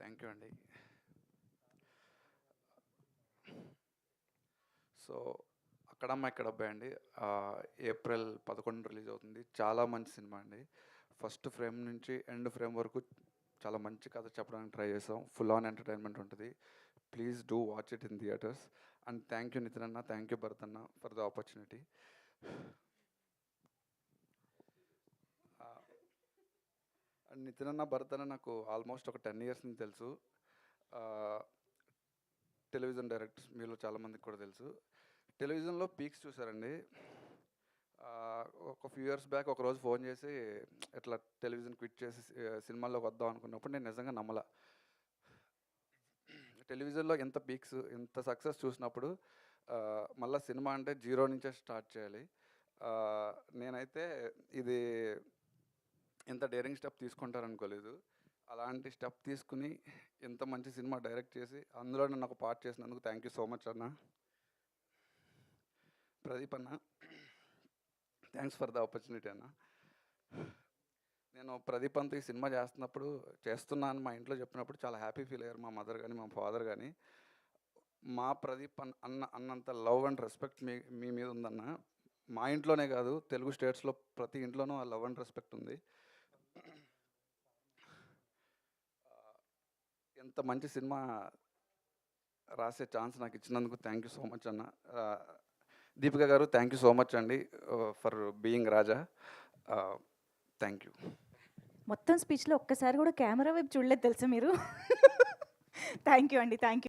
Thank you అండి. So అక్కడమ్మ ఇక్కడ అబ్బాయి అండి. ఏప్రిల్ 11 రిలీజ్ అవుతుంది. చాలా మంచి సినిమా అండి. ఫస్ట్ ఫ్రేమ్ నుంచి ఎండ్ ఫ్రేమ్ వరకు చాలా మంచి కథ చెప్పడానికి ట్రై చేసాం. ఫుల్ ఆన్ ఎంటర్టైన్మెంట్ ఉంటుంది. Please do watch it in theatres. And thank you Nitin అన్న, థ్యాంక్ యూ భరత్ అన్న for the opportunity. And Nitin అన్న, భరత్ అన్న నాకు ఆల్మోస్ట్ ఒక 10 years నుంచి తెలుసు. టెలివిజన్ డైరెక్టర్స్ మీలో చాలామందికి కూడా తెలుసు. టెలివిజన్లో పీక్స్ చూసారండి. ఒక ఫ్యూ ఇయర్స్ బ్యాక్ ఒకరోజు ఫోన్ చేసి ఇట్లా టెలివిజన్ క్విట్ చేసి సినిమాల్లోకి వద్దాం అనుకున్నప్పుడు నేను నిజంగా నమ్మలా. టెలివిజన్లో ఎంత పీక్స్, ఎంత సక్సెస్ చూసినప్పుడు మళ్ళీ సినిమా అంటే జీరో నుంచే స్టార్ట్ చేయాలి. నేనైతే ఇది ఇంత డేరింగ్ స్టెప్ తీసుకుంటారనుకోలేదు. అలాంటి స్టెప్ తీసుకుని ఇంత మంచి సినిమా డైరెక్ట్ చేసి అందులో నన్ను ఒక పార్ట్ చేసినందుకు థ్యాంక్ యూ సో మచ్ అన్న. ప్రదీప్ అన్న, థ్యాంక్స్ ఫర్ ద ఆపర్చునిటీ అన్న. నేను ప్రదీప్ అంతా ఈ సినిమా చేస్తున్నాను మా ఇంట్లో చెప్పినప్పుడు చాలా హ్యాపీ ఫీల్ అయ్యారు మా మదర్ కానీ మా ఫాదర్ కానీ. మా ప్రదీప్ అన్నంత లవ్ అండ్ రెస్పెక్ట్ మీ మీద ఉందన్న. మా ఇంట్లోనే కాదు, తెలుగు స్టేట్స్లో ప్రతి ఇంట్లోనూ ఆ లవ్ అండ్ రెస్పెక్ట్ ఉంది. ఎంత మంచి సినిమా రాసే ఛాన్స్ నాకు ఇచ్చినందుకు థ్యాంక్ యూ సో మచ్ అన్న. దీపిక గారు, థ్యాంక్ యూ సో మచ్ అండి for being Raja. Thank you. మొత్తం స్పీచ్లో ఒక్కసారి కూడా కెమెరా వైపు చూడలేదు తెలుసా మీరు. థ్యాంక్ యూ అండి, థ్యాంక్ యూ.